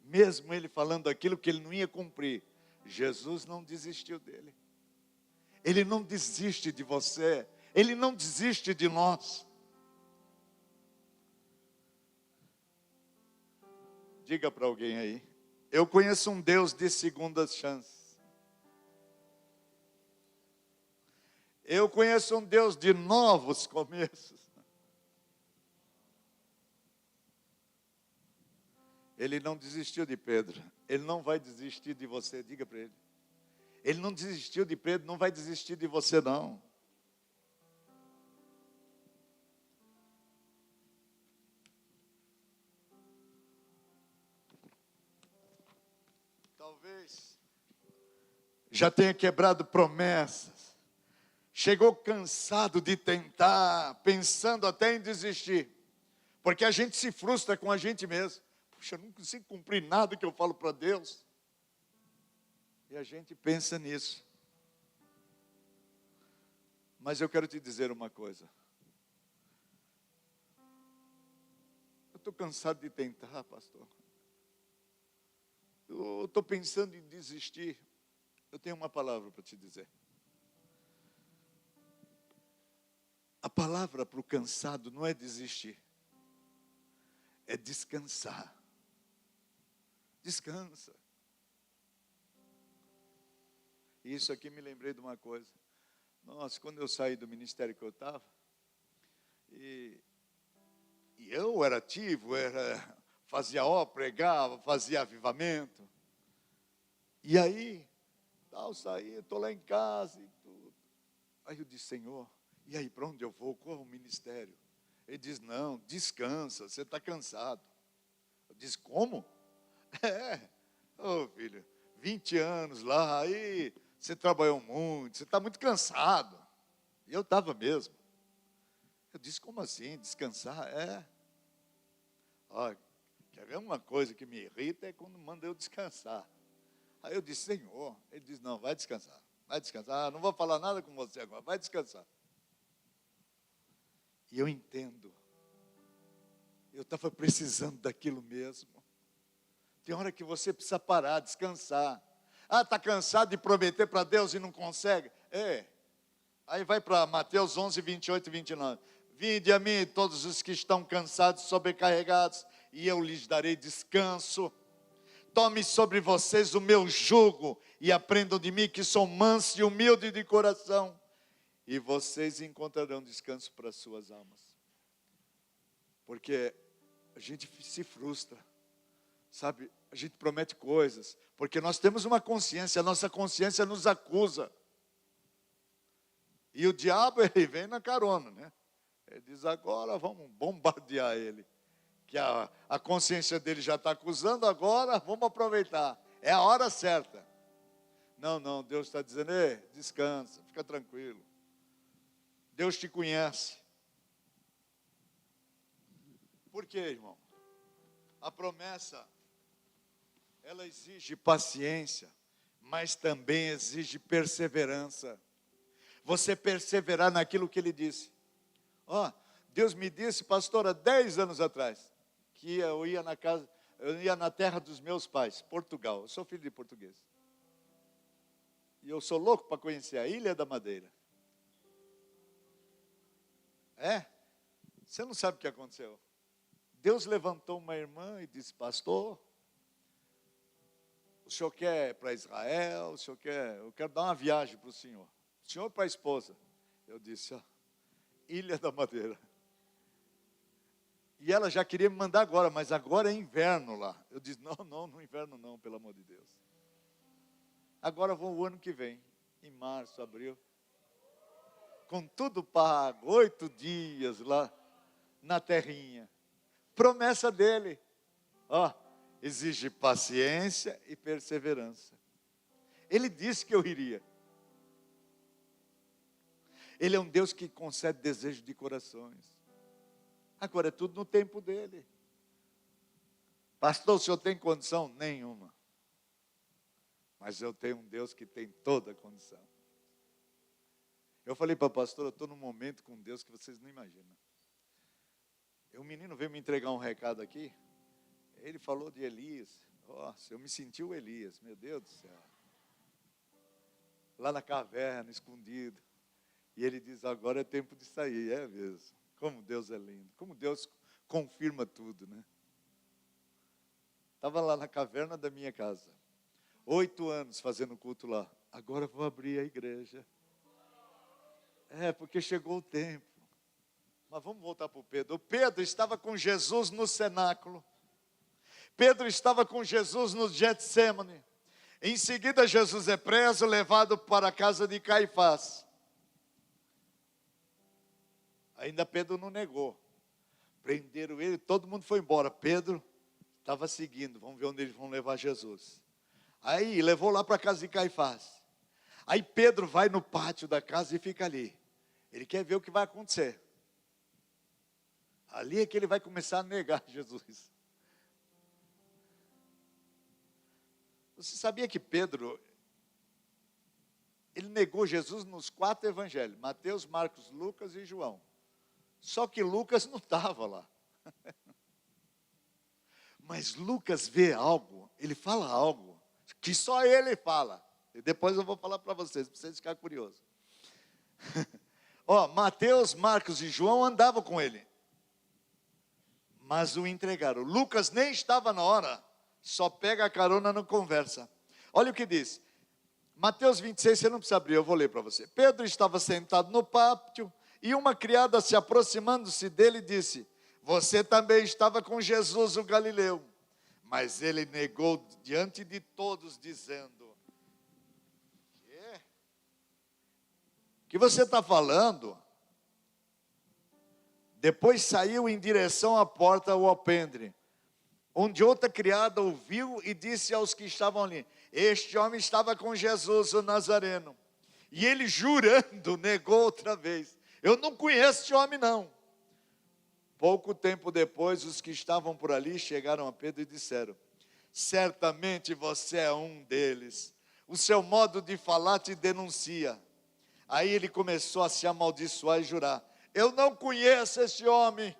Mesmo ele falando aquilo que ele não ia cumprir, Jesus não desistiu dele. Ele não desiste de você. Ele não desiste de nós. Diga para alguém aí: eu conheço um Deus de segundas chances. Eu conheço um Deus de novos começos. Ele não desistiu de Pedro. Ele não vai desistir de você. Diga para ele. Ele não desistiu de Pedro, não vai desistir de você não. Talvez já tenha quebrado promessas. Chegou cansado de tentar, pensando até em desistir. Porque a gente se frustra com a gente mesmo. Puxa, eu não consigo cumprir nada que eu falo para Deus. E a gente pensa nisso. Mas eu quero te dizer uma coisa. Eu estou cansado de tentar, pastor. Eu estou pensando em desistir. Eu tenho uma palavra para te dizer. A palavra para o cansado não é desistir. É descansar. Descansa. E isso aqui me lembrei de uma coisa. Nossa, quando eu saí do ministério que eu estava, e eu era ativo, fazia obra, pregava, fazia avivamento. E aí, saí, estou lá em casa e tudo. Aí eu disse, Senhor, e aí para onde eu vou? Qual é o ministério? Ele diz, não, descansa, você está cansado. Eu disse, como? Filho, 20 anos lá, aí você trabalhou muito, você está muito cansado. E eu estava mesmo. Eu disse, como assim, descansar? Olha, quer ver uma coisa que me irrita é quando manda eu descansar. Aí eu disse, Senhor, ele diz, não, vai descansar, não vou falar nada com você agora, vai descansar. E eu entendo, eu estava precisando daquilo mesmo. Tem hora que você precisa parar, descansar. Está cansado de prometer para Deus e não consegue? Aí vai para Mateus 11, 28 e 29. Vinde a mim todos os que estão cansados, sobrecarregados, e eu lhes darei descanso. Tome sobre vocês o meu jugo e aprendam de mim que sou manso e humilde de coração. E vocês encontrarão descanso para as suas almas. Porque a gente se frustra. Sabe, a gente promete coisas, porque nós temos uma consciência, a nossa consciência nos acusa. E o diabo, ele vem na carona, né? Ele diz, agora vamos bombardear ele. Que a consciência dele já está acusando, agora vamos aproveitar. É a hora certa. Não, Deus está dizendo, descansa, fica tranquilo. Deus te conhece. Por quê, irmão? A promessa, ela exige paciência, mas também exige perseverança. Você perseverar naquilo que Ele disse. Deus me disse, pastor, há 10 anos atrás, que eu ia na terra dos meus pais, Portugal. Eu sou filho de português. E eu sou louco para conhecer a Ilha da Madeira. Você não sabe o que aconteceu. Deus levantou uma irmã e disse, pastor, o senhor quer ir para Israel? Eu quero dar uma viagem para o senhor. O senhor para a esposa. Eu disse, Ilha da Madeira. E ela já queria me mandar agora, mas agora é inverno lá. Eu disse, não, no inverno não, pelo amor de Deus. Agora vou o ano que vem, em março, abril. Com tudo pago, 8 dias lá na terrinha. Promessa dele. Ó, exige paciência e perseverança. Ele disse que eu iria. Ele é um Deus que concede desejo de corações. Agora é tudo no tempo dele. Pastor, o senhor tem condição? Nenhuma. Mas eu tenho um Deus que tem toda a condição. Eu falei para a pastora, eu estou num momento com Deus que vocês não imaginam. O menino veio me entregar um recado aqui. Ele falou de Elias. Nossa, eu me senti o Elias, meu Deus do céu. Lá na caverna, escondido. E ele diz, agora é tempo de sair. É mesmo. Como Deus é lindo. Como Deus confirma tudo, né? Estava lá na caverna da minha casa. 8 anos fazendo culto lá. Agora vou abrir a igreja. Porque chegou o tempo. Mas vamos voltar para o Pedro. O Pedro estava com Jesus no cenáculo. Pedro estava com Jesus no Getsemane. Em seguida, Jesus é preso, levado para a casa de Caifás. Ainda Pedro não negou. Prenderam ele, todo mundo foi embora. Pedro estava seguindo. Vamos ver onde eles vão levar Jesus. Aí, levou lá para a casa de Caifás. Aí Pedro vai no pátio da casa e fica ali. Ele quer ver o que vai acontecer. Ali é que ele vai começar a negar Jesus. Você sabia que Pedro, ele negou Jesus nos 4 evangelhos, Mateus, Marcos, Lucas e João. Só que Lucas não estava lá. Mas Lucas vê algo, ele fala algo, que só ele fala. E depois eu vou falar para vocês ficarem curiosos. Mateus, Marcos e João andavam com ele. Mas o entregaram. Lucas nem estava na hora. Só pega a carona, não conversa. Olha o que diz. Mateus 26, você não precisa abrir, eu vou ler para você. Pedro estava sentado no pátio e uma criada se aproximando-se dele disse, você também estava com Jesus o Galileu. Mas ele negou diante de todos, dizendo, o que você está falando? Depois saiu em direção à porta ao alpendre, onde outra criada ouviu e disse aos que estavam ali, este homem estava com Jesus, o Nazareno. E ele jurando, negou outra vez, eu não conheço este homem não. Pouco tempo depois, os que estavam por ali chegaram a Pedro e disseram, certamente você é um deles, o seu modo de falar te denuncia. Aí ele começou a se amaldiçoar e jurar, eu não conheço esse homem.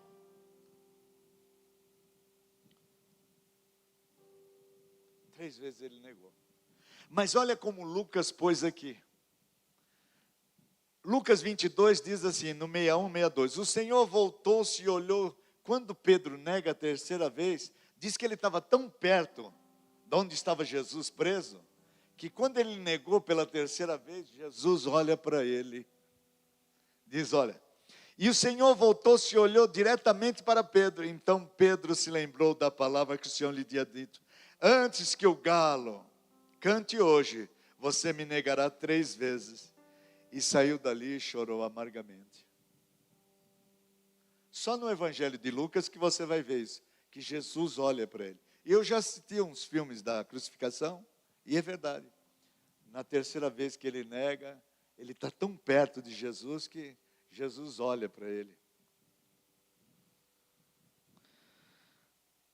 Três vezes ele negou. Mas olha como Lucas pôs aqui. Lucas 22 diz assim, no 61, 62. O Senhor voltou-se e olhou. Quando Pedro nega a terceira vez, diz que ele estava tão perto de onde estava Jesus preso, que quando ele negou pela terceira vez, Jesus olha para ele. Diz, olha. E o Senhor voltou-se e olhou diretamente para Pedro. Então Pedro se lembrou da palavra que o Senhor lhe tinha dito. Antes que o galo cante hoje, você me negará 3 vezes. E saiu dali e chorou amargamente. Só no Evangelho de Lucas que você vai ver isso. Que Jesus olha para ele. E eu já assisti uns filmes da crucificação. E é verdade. Na terceira vez que ele nega, ele está tão perto de Jesus que Jesus olha para ele.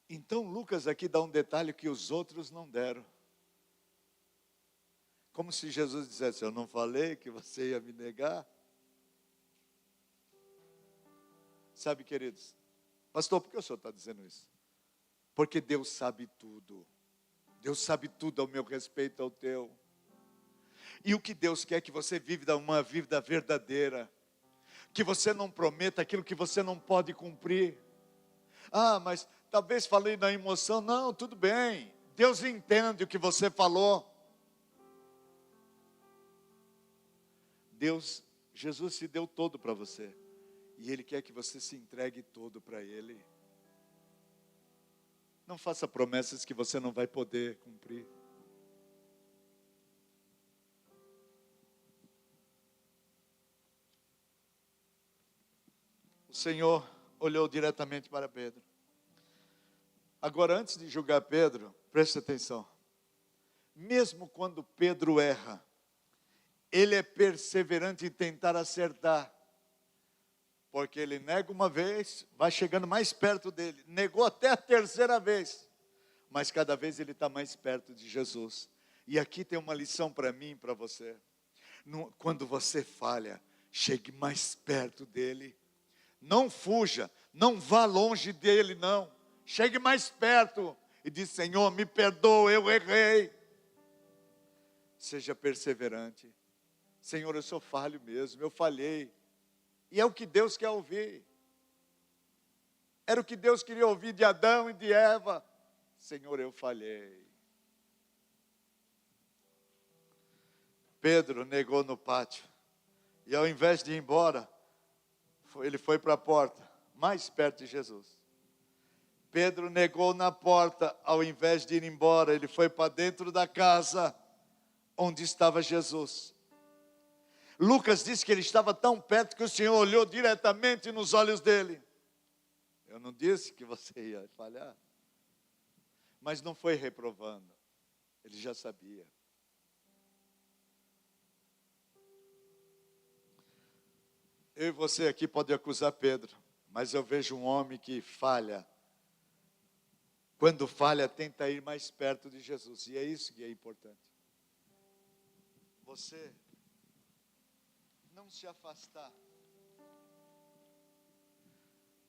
Então Lucas aqui dá um detalhe que os outros não deram. Como se Jesus dissesse, eu não falei que você ia me negar? Sabe, queridos, pastor, por que o senhor está dizendo isso? Porque Deus sabe tudo. Deus sabe tudo ao meu respeito, ao teu. E o que Deus quer é que você viva uma vida verdadeira. Que você não prometa aquilo que você não pode cumprir. Mas talvez falei na emoção. Não, tudo bem. Deus entende o que você falou. Jesus se deu todo para você. E Ele quer que você se entregue todo para Ele. Não faça promessas que você não vai poder cumprir. O Senhor olhou diretamente para Pedro. Agora, antes de julgar Pedro, preste atenção. Mesmo quando Pedro erra, ele é perseverante em tentar acertar. Porque ele nega uma vez, vai chegando mais perto dele. Negou até a terceira vez. Mas cada vez ele está mais perto de Jesus. E aqui tem uma lição para mim e para você. Quando você falha, chegue mais perto dele. Não fuja, não vá longe dele, não. Chegue mais perto e diz: Senhor, me perdoa, eu errei. Seja perseverante. Senhor, eu sou falho mesmo, eu falhei. E é o que Deus quer ouvir. Era o que Deus queria ouvir de Adão e de Eva. Senhor, eu falhei. Pedro negou no pátio. E ao invés de ir embora, ele foi para a porta, mais perto de Jesus. Pedro negou na porta, ao invés de ir embora, ele foi para dentro da casa onde estava Jesus. Lucas diz que ele estava tão perto que o Senhor olhou diretamente nos olhos dele. Eu não disse que você ia falhar, mas não foi reprovando, ele já sabia. Eu e você aqui podem acusar Pedro, mas eu vejo um homem que falha. Quando falha, tenta ir mais perto de Jesus, e é isso que é importante. Você não se afastar.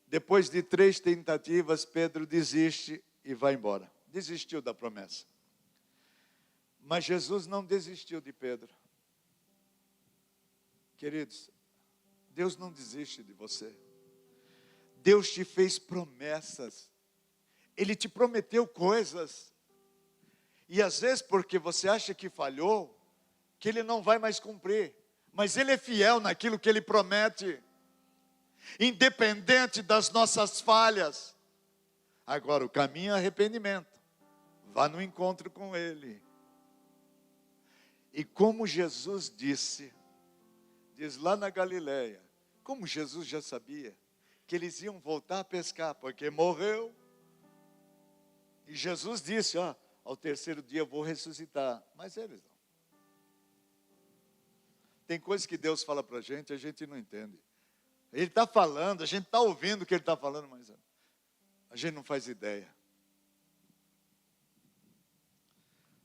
Depois de 3 tentativas, Pedro desiste e vai embora. Desistiu da promessa. Mas Jesus não desistiu de Pedro. Queridos, Deus não desiste de você. Deus te fez promessas. Ele te prometeu coisas. E às vezes porque você acha que falhou, que Ele não vai mais cumprir. Mas Ele é fiel naquilo que Ele promete. Independente das nossas falhas. Agora, o caminho é arrependimento. Vá no encontro com Ele. E como Jesus disse, diz lá na Galileia, como Jesus já sabia que eles iam voltar a pescar, porque morreu. E Jesus disse, ao terceiro dia eu vou ressuscitar. Mas eles não. Tem coisas que Deus fala para a gente não entende. Ele está falando, a gente está ouvindo o que Ele está falando, mas a gente não faz ideia.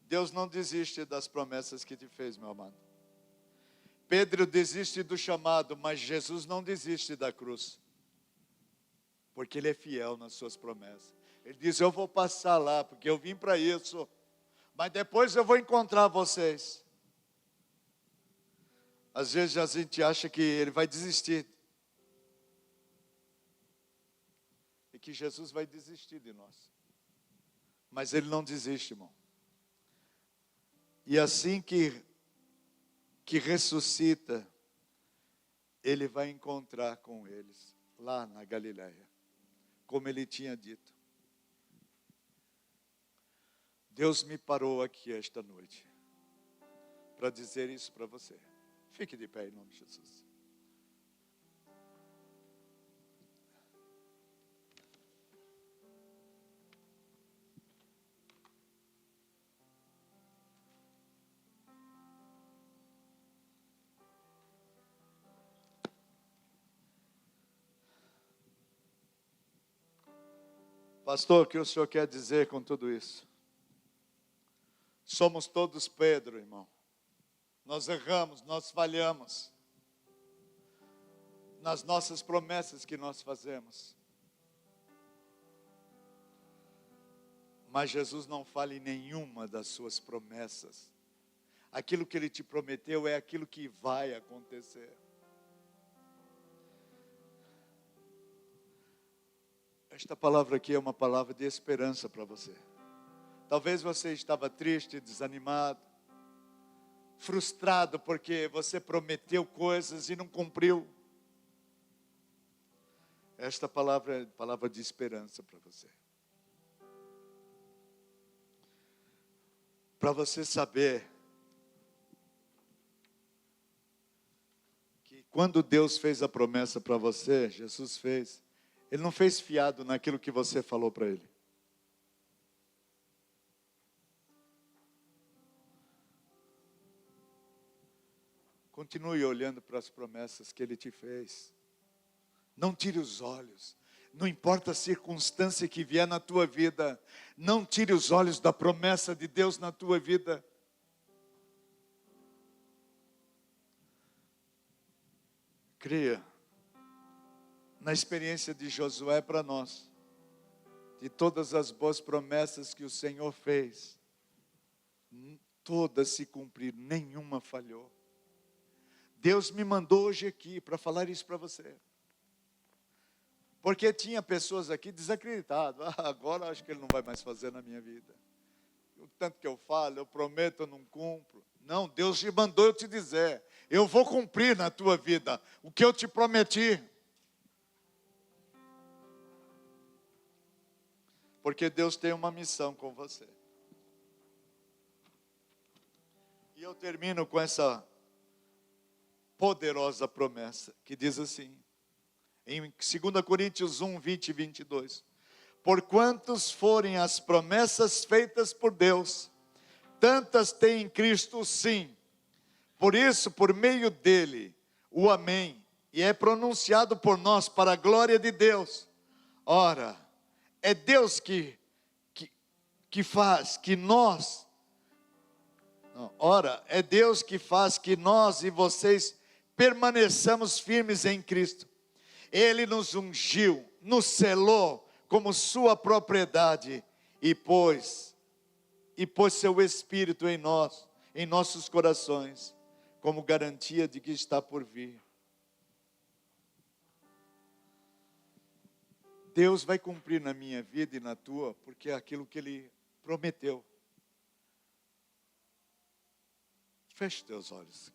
Deus não desiste das promessas que te fez, meu amado. Pedro desiste do chamado, mas Jesus não desiste da cruz. Porque Ele é fiel nas suas promessas. Ele diz, eu vou passar lá, porque eu vim para isso. Mas depois eu vou encontrar vocês. Às vezes a gente acha que Ele vai desistir. E que Jesus vai desistir de nós. Mas Ele não desiste, irmão. E assim que ressuscita, Ele vai encontrar com eles, lá na Galileia. Como Ele tinha dito. Deus me parou aqui esta noite para dizer isso para você. Fique de pé em nome de Jesus. Pastor, o que o senhor quer dizer com tudo isso? Somos todos Pedro, irmão. Nós erramos, nós falhamos nas nossas promessas que nós fazemos. Mas Jesus não falha em nenhuma das suas promessas. Aquilo que Ele te prometeu é aquilo que vai acontecer. Esta palavra aqui é uma palavra de esperança para você. Talvez você estava triste, desanimado, frustrado porque você prometeu coisas e não cumpriu. Esta palavra é palavra de esperança para você. para você saber que quando Deus fez a promessa para você, Jesus fez, Ele não fez fiado naquilo que você falou para Ele. Continue olhando para as promessas que Ele te fez. Não tire os olhos. Não importa a circunstância que vier na tua vida, não tire os olhos da promessa de Deus na tua vida. Creia na experiência de Josué para nós, de todas as boas promessas que o Senhor fez, todas se cumpriram, nenhuma falhou. Deus me mandou hoje aqui para falar isso para você. Porque tinha pessoas aqui desacreditadas. Agora acho que Ele não vai mais fazer na minha vida. O tanto que eu falo, eu prometo, eu não cumpro. Não, Deus te mandou eu te dizer. Eu vou cumprir na tua vida o que eu te prometi. Porque Deus tem uma missão com você. E eu termino com essa poderosa promessa que diz assim, em 2 Coríntios 1, 20 e 22. Porquantos forem as promessas feitas por Deus, tantas tem em Cristo sim. Por isso, por meio dele, o amém, e é pronunciado por nós para a glória de Deus. Ora, é Deus que faz que nós, é Deus que faz que nós e vocês permaneçamos firmes em Cristo. Ele nos ungiu, nos selou como sua propriedade e pôs seu Espírito em nós, em nossos corações, como garantia de que está por vir. Deus vai cumprir na minha vida e na tua, porque é aquilo que Ele prometeu. Feche teus olhos.